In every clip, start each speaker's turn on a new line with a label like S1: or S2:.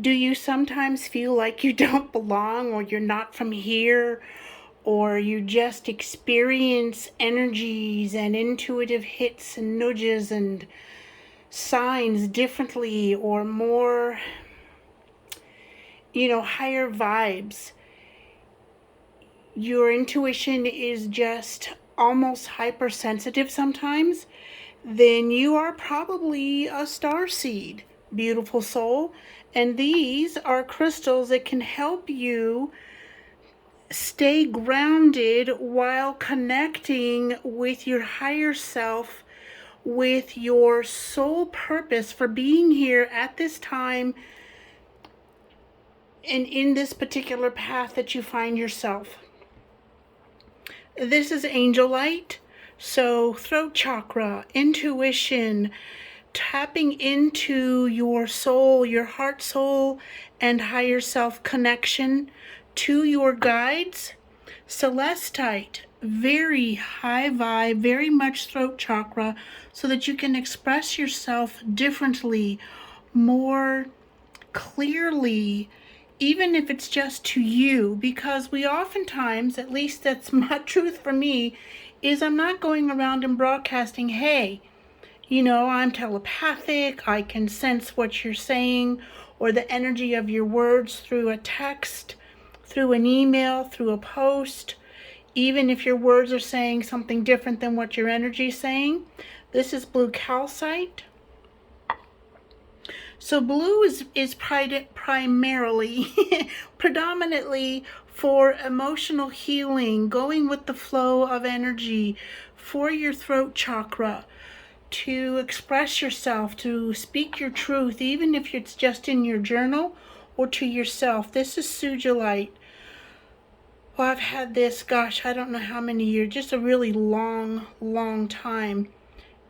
S1: Do you sometimes feel like you don't belong, or you're not from here, or you just experience energies and intuitive hits and nudges and signs differently, or more, higher vibes? Your intuition is just almost hypersensitive sometimes. Then you are probably a starseed, beautiful soul. And these are crystals that can help you stay grounded while connecting with your higher self, with your soul purpose for being here at this time and in this particular path that you find yourself. This is angel light. So throat chakra, intuition, tapping into your soul, your heart, soul, and higher self connection to your guides. Celestite, very high vibe, very much throat chakra, so that you can express yourself differently, more clearly, even if it's just to you, because we oftentimes, at least that's my truth for me, is I'm not going around and broadcasting, hey, I'm telepathic, I can sense what you're saying, or the energy of your words through a text, through an email, through a post, even if your words are saying something different than what your energy is saying. This is blue calcite. So blue is primarily, predominantly for emotional healing, going with the flow of energy, for your throat chakra, to express yourself, to speak your truth, even if it's just in your journal or to yourself. This is sugilite. Well, I've had this, gosh, I don't know how many years, just a really long time.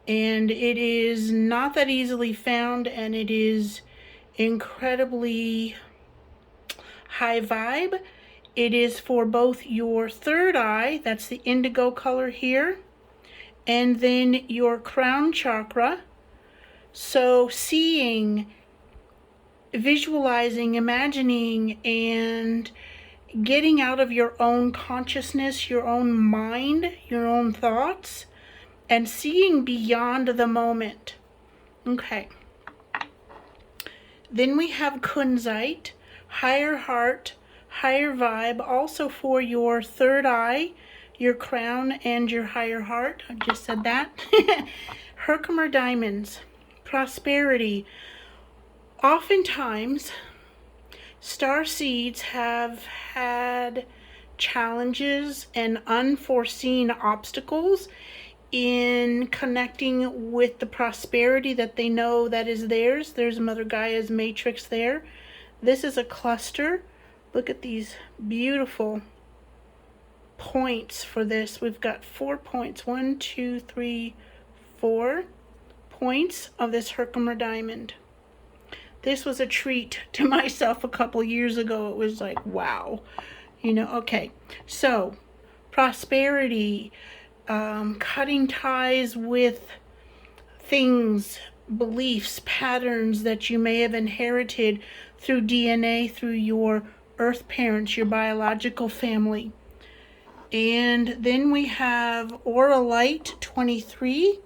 S1: And it is not that easily found, and it is incredibly high vibe. It is for both your third eye, that's the indigo color here, and then your crown chakra. So seeing, visualizing, imagining, and getting out of your own consciousness, your own mind, your own thoughts, and seeing beyond the moment. Okay. Then we have kunzite, higher heart, higher vibe, also for your third eye, your crown, and your higher heart. I just said that. Herkimer diamonds, prosperity. Oftentimes, starseeds have had challenges and unforeseen obstacles in connecting with the prosperity that they know that is theirs. There's Mother Gaia's matrix there. This is a cluster. Look at these beautiful points for this. We've got 4 points. 1, 2, 3, 4 points of this Herkimer diamond. This was a treat to myself a couple years ago. It was like, wow. Okay. So, prosperity, cutting ties with things, beliefs, patterns that you may have inherited through DNA, through your earth parents, your biological family. And then we have Auralite 23.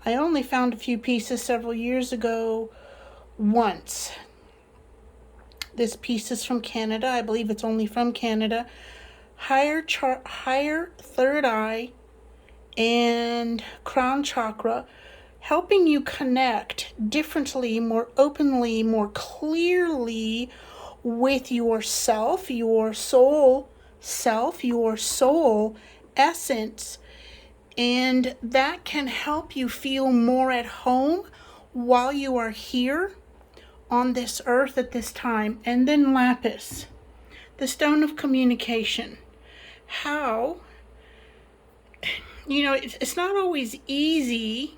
S1: I only found a few pieces several years ago once. This piece is from Canada. I believe it's only from Canada. Higher third eye and crown chakra, helping you connect differently, more openly, more clearly with yourself, your soul self, your soul essence. And that can help you feel more at home while you are here on this earth at this time. And then lapis, the stone of communication. How, it's not always easy.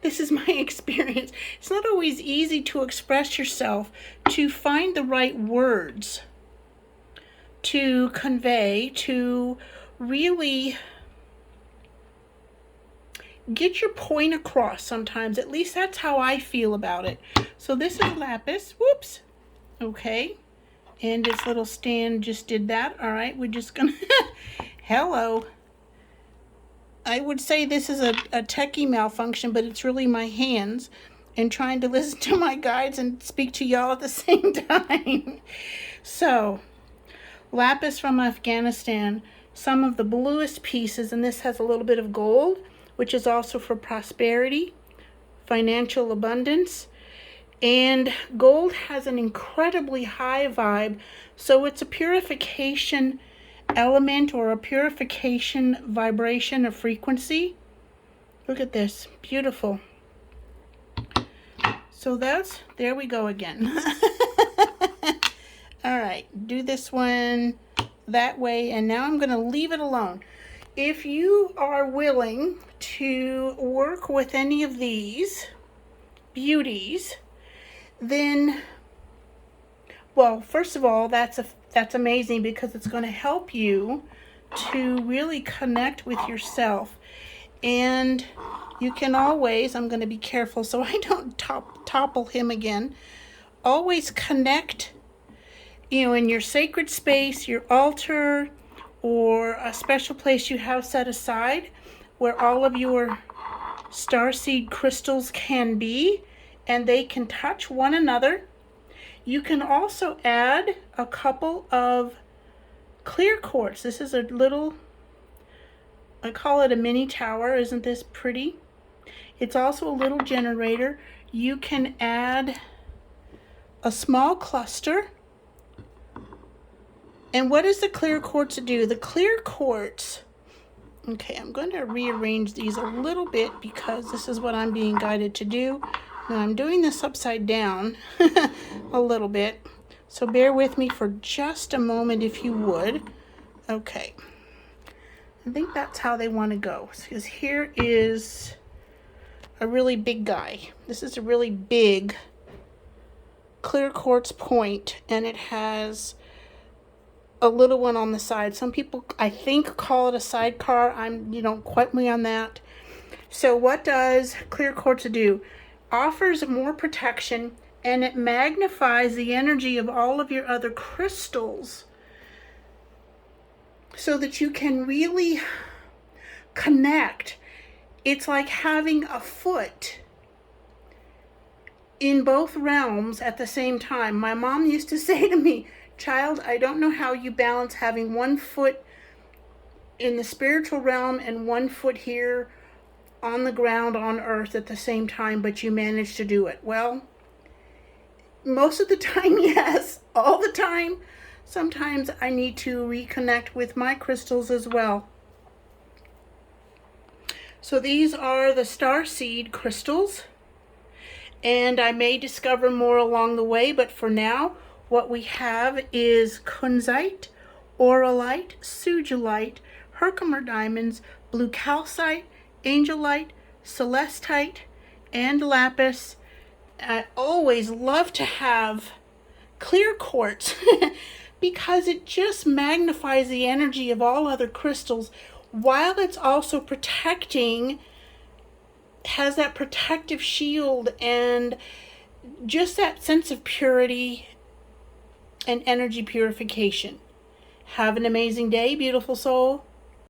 S1: This is my experience. It's not always easy to express yourself, to find the right words to convey, to really get your point across sometimes. At least that's how I feel about it. So this is lapis. Whoops. Okay. And this little stand just did that. All right, we're just gonna, hello. I would say this is a techie malfunction, but it's really my hands and trying to listen to my guides and speak to y'all at the same time. So, lapis from Afghanistan, some of the bluest pieces, and this has a little bit of gold, which is also for prosperity, financial abundance. And gold has an incredibly high vibe, so it's a purification element or a purification vibration of frequency. Look at this, beautiful. So there we go again. All right, do this one that way, and now I'm going to leave it alone. If you are willing to work with any of these beauties, then, well, first of all, that's amazing because it's going to help you to really connect with yourself. And you can always, I'm going to be careful so I don't topple him again, always connect, in your sacred space, your altar, or a special place you have set aside where all of your starseed crystals can be, and they can touch one another. You can also add a couple of clear quartz. This is a little, I call it a mini tower. Isn't this pretty? It's also a little generator. You can add a small cluster. And what does the clear quartz do? The clear quartz, okay, I'm going to rearrange these a little bit because this is what I'm being guided to do. Now I'm doing this upside down a little bit, so bear with me for just a moment if you would. Okay, I think that's how they want to go, because here is a really big guy. This is a really big clear quartz point, and it has a little one on the side. Some people, I think, call it a sidecar. Don't quote me on that. So what does clear quartz do? Offers more protection, and it magnifies the energy of all of your other crystals so that you can really connect. It's like having a foot in both realms at the same time. My mom used to say to me, "Child, I don't know how you balance having one foot in the spiritual realm and one foot here on the ground on earth at the same time, but you manage to do it." Well, most of the time, yes. All the time. Sometimes I need to reconnect with my crystals as well. So these are the Starseed crystals, and I may discover more along the way, but for now, what we have is kunzite, auralite, sugilite, Herkimer diamonds, blue calcite, angelite, celestite, and lapis. I always love to have clear quartz because it just magnifies the energy of all other crystals while it's also protecting, has that protective shield and just that sense of purity and energy purification. Have an amazing day, beautiful soul.